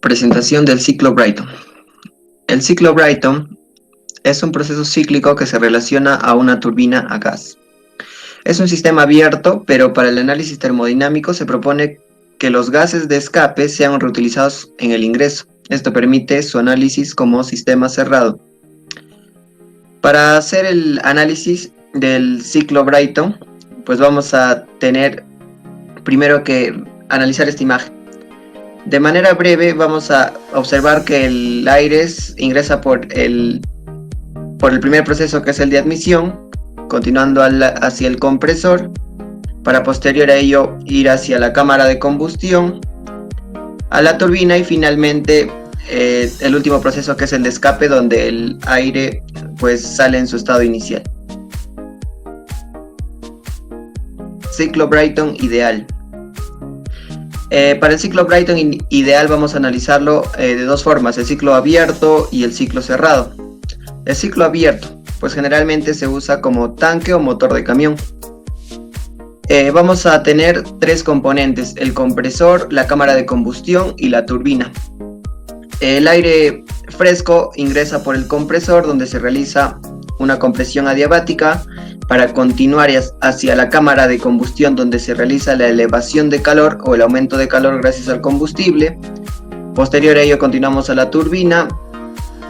Presentación del ciclo Brayton. El ciclo Brayton es un proceso cíclico que se relaciona a una turbina a gas. Es un sistema abierto, pero para el análisis termodinámico se propone que los gases de escape sean reutilizados en el ingreso. Esto permite su análisis como sistema cerrado. Para hacer el análisis del ciclo Brayton, pues vamos a tener primero que analizar esta imagen. De manera breve vamos a observar que el aire ingresa por el primer proceso, que es el de admisión, continuando hacia el compresor, para posterior a ello ir hacia la cámara de combustión, a la turbina y finalmente el último proceso, que es el de escape, donde el aire pues sale en su estado inicial. Ciclo Brayton ideal. Para el ciclo Brayton ideal vamos a analizarlo de dos formas: el ciclo abierto y el ciclo cerrado. El ciclo abierto pues generalmente se usa como tanque o motor de camión. Vamos a tener tres componentes: el compresor, la cámara de combustión y la turbina. El aire fresco ingresa por el compresor, donde se realiza una compresión adiabática para continuar hacia la cámara de combustión, donde se realiza la elevación de calor o el aumento de calor gracias al combustible. Posterior a ello continuamos a la turbina,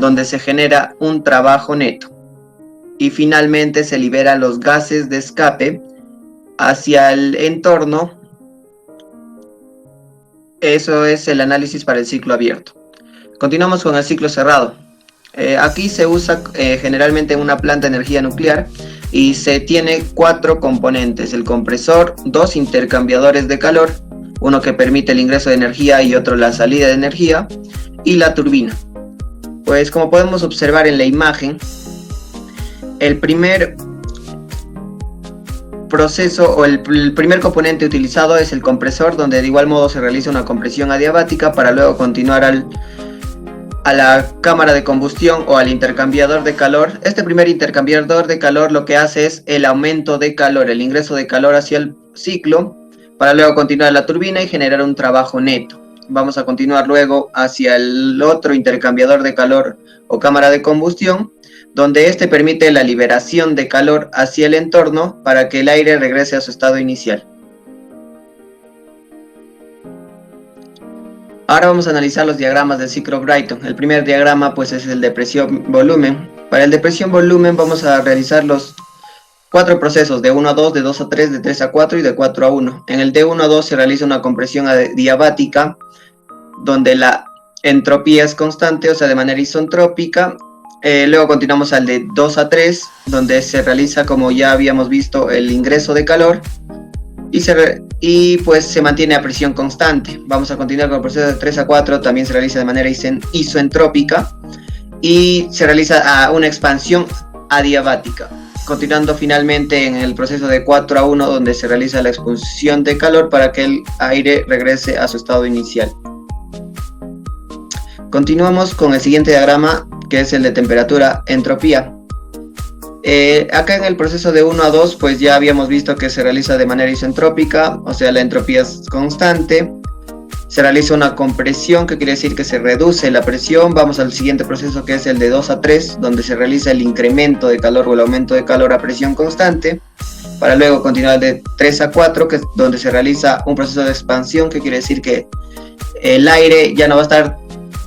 donde se genera un trabajo neto. Y finalmente se liberan los gases de escape hacia el entorno. Eso es el análisis para el ciclo abierto. Continuamos con el ciclo cerrado. Aquí se usa generalmente en una planta de energía nuclear y se tiene cuatro componentes: el compresor, dos intercambiadores de calor, uno que permite el ingreso de energía y otro la salida de energía, y la turbina. Pues como podemos observar en la imagen, el primer proceso o el primer componente utilizado es el compresor, donde de igual modo se realiza una compresión adiabática para luego continuar a la cámara de combustión o al intercambiador de calor. Este primer intercambiador de calor lo que hace es el aumento de calor, el ingreso de calor hacia el ciclo, para luego continuar a la turbina y generar un trabajo neto. Vamos a continuar luego hacia el otro intercambiador de calor o cámara de combustión, donde este permite la liberación de calor hacia el entorno para que el aire regrese a su estado inicial. Ahora vamos a analizar los diagramas del ciclo Brayton. El primer diagrama pues es el de presión-volumen. Para el de presión-volumen vamos a realizar los cuatro procesos: de 1 a 2, de 2 a 3, de 3 a 4 y de 4 a 1. En el de 1 a 2 se realiza una compresión adiabática, donde la entropía es constante, o sea, de manera isentrópica. Luego continuamos al de 2 a 3, donde se realiza, como ya habíamos visto, el ingreso de calor y pues se mantiene a presión constante. Vamos a continuar con el proceso de 3 a 4, también se realiza de manera isentrópica y se realiza una expansión adiabática. Continuando finalmente en el proceso de 4 a 1, donde se realiza la expulsión de calor para que el aire regrese a su estado inicial. Continuamos con el siguiente diagrama, que es el de temperatura-entropía. Acá en el proceso de 1 a 2 pues ya habíamos visto que se realiza de manera isentrópica, o sea, la entropía es constante. Se realiza una compresión, que quiere decir que se reduce la presión. Vamos al siguiente proceso, que es el de 2 a 3, donde se realiza el incremento de calor o el aumento de calor a presión constante, para luego continuar de 3 a 4, que es donde se realiza un proceso de expansión, que quiere decir que el aire ya no va a estar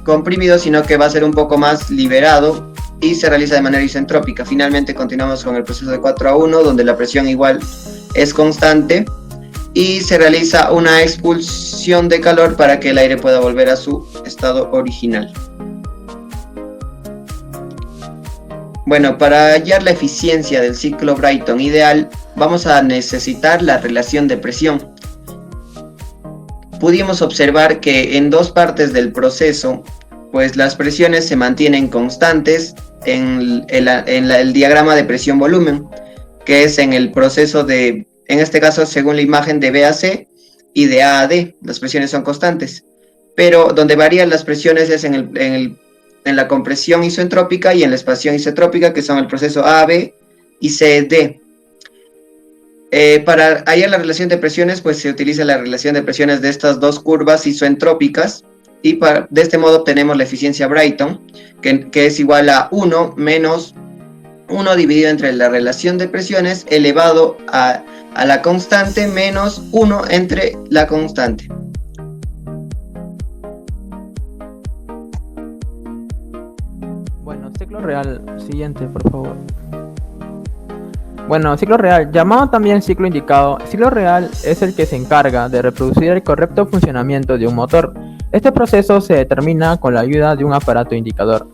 comprimido, sino que va a ser un poco más liberado y se realiza de manera isentrópica. Finalmente continuamos con el proceso de 4 a 1, donde la presión igual es constante y se realiza una expulsión de calor para que el aire pueda volver a su estado original. Bueno, para hallar la eficiencia del ciclo Brayton ideal, vamos a necesitar la relación de presión. Pudimos observar que en dos partes del proceso pues las presiones se mantienen constantes en el diagrama de presión-volumen, que es en el proceso de, en este caso según la imagen, de B a C y de A a D, las presiones son constantes, pero donde varían las presiones es en la compresión isentrópica y en la expansión isentrópica, que son el proceso A a B y C a D. Para hallar la relación de presiones, pues se utiliza la relación de presiones de estas dos curvas isentrópicas y de este modo obtenemos la eficiencia Brayton, que es igual a 1 menos 1 dividido entre la relación de presiones elevado a la constante menos 1 entre la constante. Bueno, ciclo real, siguiente, por favor. Bueno, ciclo real, llamado también ciclo indicado, ciclo real es el que se encarga de reproducir el correcto funcionamiento de un motor. Este proceso se determina con la ayuda de un aparato indicador.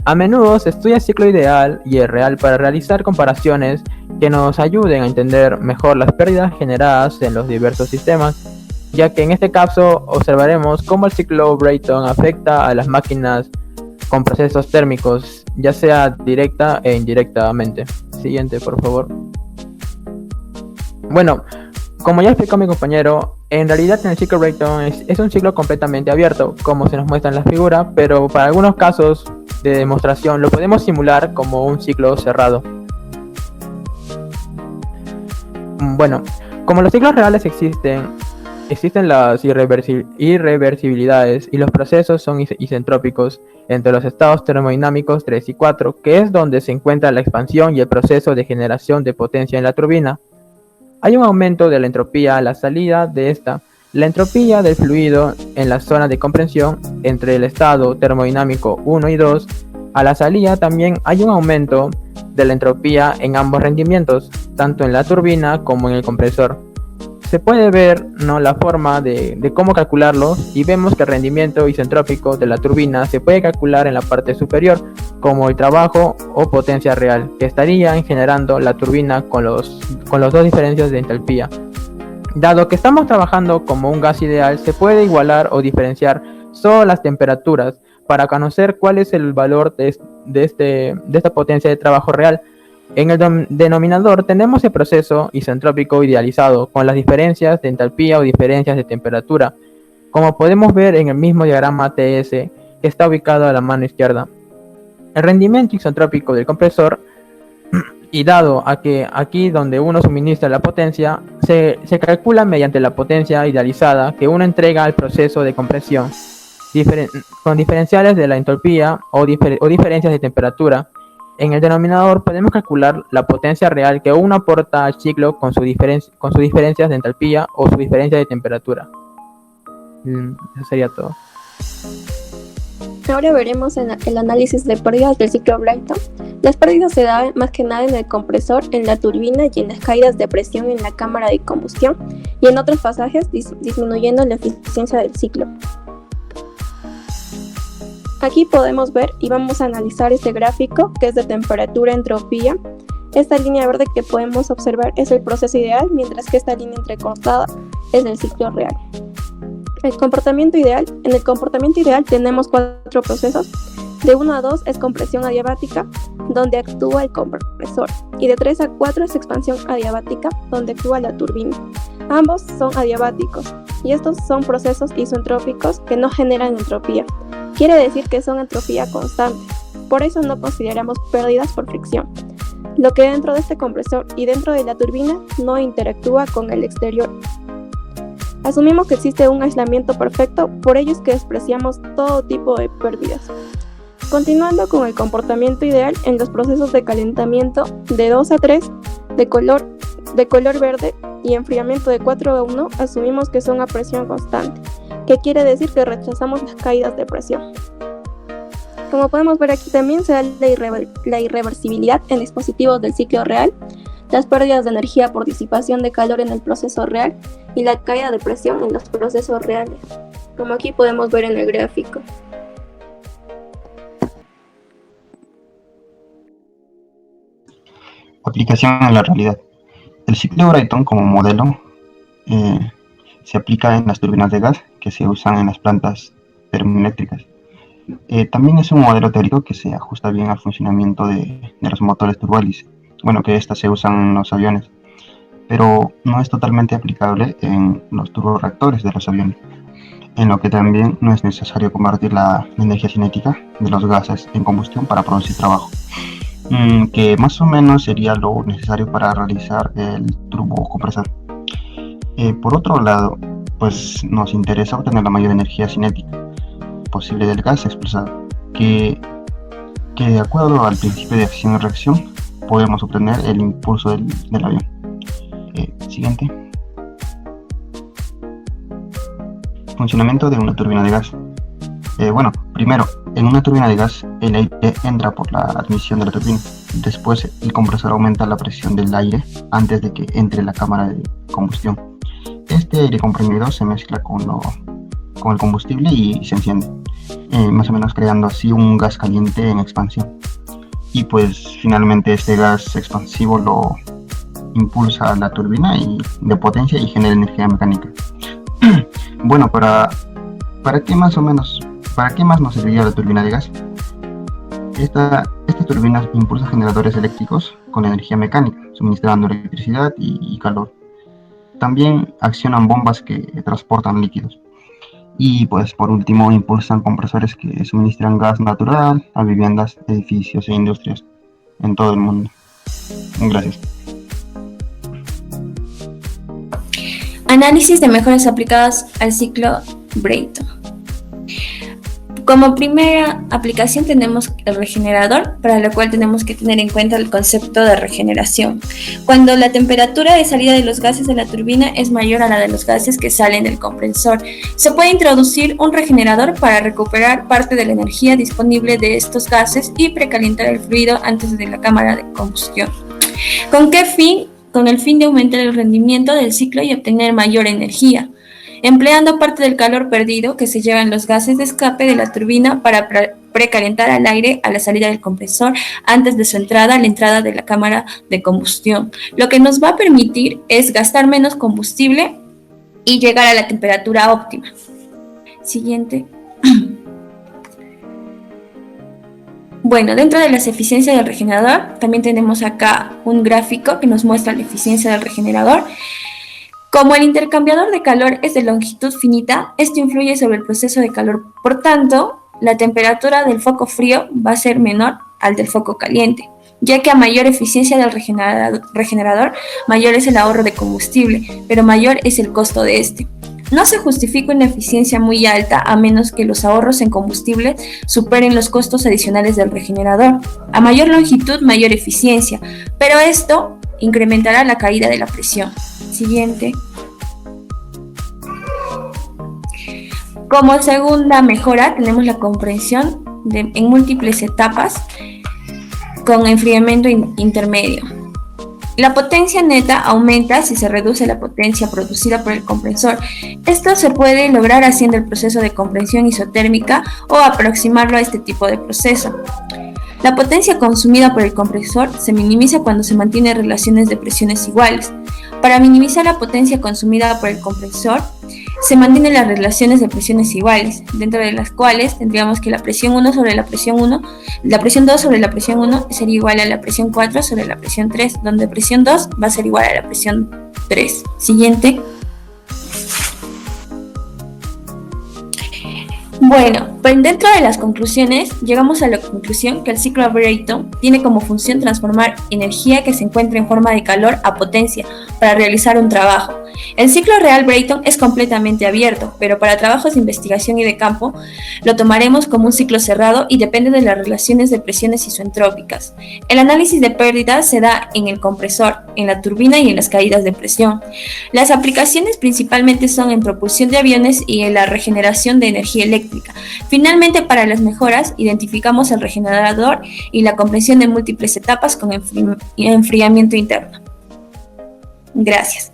A menudo se estudia el ciclo ideal y el real para realizar comparaciones que nos ayuden a entender mejor las pérdidas generadas en los diversos sistemas, ya que en este caso observaremos cómo el ciclo Brayton afecta a las máquinas con procesos térmicos, ya sea directa e indirectamente. Siguiente, por favor. Bueno, como ya explicó mi compañero, en realidad el ciclo Brayton es un ciclo completamente abierto, como se nos muestra en la figura, pero para algunos casos de demostración lo podemos simular como un ciclo cerrado. Bueno, como los ciclos reales existen las irreversibilidades y los procesos son isentrópicos entre los estados termodinámicos 3 y 4, que es donde se encuentra la expansión y el proceso de generación de potencia en la turbina. Hay un aumento de la entropía a la salida de esta. La entropía del fluido en la zona de compresión entre el estado termodinámico 1 y 2, a la salida también hay un aumento de la entropía en ambos rendimientos, tanto en la turbina como en el compresor. Se puede ver la forma de cómo calcularlo y vemos que el rendimiento isentrópico de la turbina se puede calcular en la parte superior como el trabajo o potencia real que estarían generando la turbina con los dos diferencias de entalpía. Dado que estamos trabajando como un gas ideal, se puede igualar o diferenciar solo las temperaturas para conocer cuál es el valor de esta potencia de trabajo real. En el denominador tenemos el proceso isentrópico idealizado con las diferencias de entalpía o diferencias de temperatura, como podemos ver en el mismo diagrama TS que está ubicado a la mano izquierda. El rendimiento isentrópico del compresor, y dado a que aquí donde uno suministra la potencia, se calcula mediante la potencia idealizada que uno entrega al proceso de compresión, con diferenciales de la entropía o diferencias de temperatura. En el denominador podemos calcular la potencia real que uno aporta al ciclo con sus diferencias de entalpía o su diferencia de temperatura. Eso sería todo. Ahora veremos el análisis de pérdidas del ciclo Brayton. Las pérdidas se dan más que nada en el compresor, en la turbina y en las caídas de presión en la cámara de combustión y en otros pasajes disminuyendo la eficiencia del ciclo. Aquí podemos ver y vamos a analizar este gráfico que es de temperatura-entropía. Esta línea verde que podemos observar es el proceso ideal, mientras que esta línea entrecortada es el ciclo real. En el comportamiento ideal tenemos 4 procesos. De 1 a 2 es compresión adiabática, donde actúa el compresor, y de 3 a 4 es expansión adiabática, donde actúa la turbina. Ambos son adiabáticos, y estos son procesos isentrópicos que no generan entropía. Quiere decir que son entropía constante, por eso no consideramos pérdidas por fricción. Lo que dentro de este compresor y dentro de la turbina no interactúa con el exterior. Asumimos que existe un aislamiento perfecto, por ello es que despreciamos todo tipo de pérdidas. Continuando con el comportamiento ideal en los procesos de calentamiento de 2 a 3 de color verde y enfriamiento de 4 a 1, asumimos que son a presión constante, que quiere decir que rechazamos las caídas de presión. Como podemos ver aquí también se da la irreversibilidad en dispositivos del ciclo real, las pérdidas de energía por disipación de calor en el proceso real y la caída de presión en los procesos reales, como aquí podemos ver en el gráfico. Aplicación en la realidad. El ciclo Brayton como modelo se aplica en las turbinas de gas que se usan en las plantas termoeléctricas. También es un modelo teórico que se ajusta bien al funcionamiento de los motores turbohélice, que estas se usan en los aviones, pero no es totalmente aplicable en los turborreactores de los aviones, en lo que también no es necesario convertir la energía cinética de los gases en combustión para producir trabajo, que más o menos sería lo necesario para realizar el turbocompresor. Por otro lado, pues nos interesa obtener la mayor energía cinética. posible del gas expulsado, que de acuerdo al principio de acción y reacción podemos obtener el impulso del avión. Siguiente. Funcionamiento de una turbina de gas. Primero, en una turbina de gas el aire entra por la admisión de la turbina. Después el compresor aumenta la presión del aire antes de que entre la cámara de combustión. Este aire comprimido se mezcla con el combustible y se enciende, más o menos creando así un gas caliente en expansión. Y pues finalmente este gas expansivo lo impulsa la turbina de potencia y genera energía mecánica. Bueno, ¿para qué más nos serviría la turbina de gas? Esta turbina impulsa generadores eléctricos con energía mecánica, suministrando electricidad y calor. También accionan bombas que transportan líquidos. Y pues por último impulsan compresores que suministran gas natural a viviendas, edificios e industrias en todo el mundo. Gracias. Análisis de mejoras aplicadas al ciclo Brayton. Como primera aplicación tenemos el regenerador, para lo cual tenemos que tener en cuenta el concepto de regeneración. Cuando la temperatura de salida de los gases de la turbina es mayor a la de los gases que salen del compresor, se puede introducir un regenerador para recuperar parte de la energía disponible de estos gases y precalentar el fluido antes de la cámara de combustión. ¿Con qué fin? Con el fin de aumentar el rendimiento del ciclo y obtener mayor energía, empleando parte del calor perdido que se llevan los gases de escape de la turbina para precalentar al aire a la salida del compresor antes de su entrada a la entrada de la cámara de combustión. Lo que nos va a permitir es gastar menos combustible y llegar a la temperatura óptima. Siguiente. Bueno, dentro de las eficiencias del regenerador, también tenemos acá un gráfico que nos muestra la eficiencia del regenerador. Como el intercambiador de calor es de longitud finita, esto influye sobre el proceso de calor. Por tanto, la temperatura del foco frío va a ser menor al del foco caliente, ya que a mayor eficiencia del regenerador, mayor es el ahorro de combustible, pero mayor es el costo de este. No se justifica una eficiencia muy alta a menos que los ahorros en combustible superen los costos adicionales del regenerador. A mayor longitud, mayor eficiencia, pero esto incrementará la caída de la presión. Siguiente. Como segunda mejora tenemos la compresión en múltiples etapas con enfriamiento intermedio. La potencia neta aumenta si se reduce la potencia producida por el compresor. Esto se puede lograr haciendo el proceso de compresión isotérmica o aproximarlo a este tipo de proceso. La potencia consumida por el compresor se minimiza cuando se mantienen relaciones de presiones iguales. Para minimizar la potencia consumida por el compresor, se mantienen las relaciones de presiones iguales, dentro de las cuales tendríamos que la presión 1 sobre la presión 1, la presión 2 sobre la presión 1 sería igual a la presión 4 sobre la presión 3, donde presión 2 va a ser igual a la presión 3. Siguiente. Bueno, pues dentro de las conclusiones, llegamos a la conclusión que el ciclo Brayton tiene como función transformar energía que se encuentra en forma de calor a potencia para realizar un trabajo. El ciclo real Brayton es completamente abierto, pero para trabajos de investigación y de campo lo tomaremos como un ciclo cerrado y depende de las relaciones de presiones isoentrópicas. El análisis de pérdidas se da en el compresor, en la turbina y en las caídas de presión. Las aplicaciones principalmente son en propulsión de aviones y en la regeneración de energía eléctrica. Finalmente, para las mejoras, identificamos el regenerador y la compresión de múltiples etapas con enfriamiento interno. Gracias.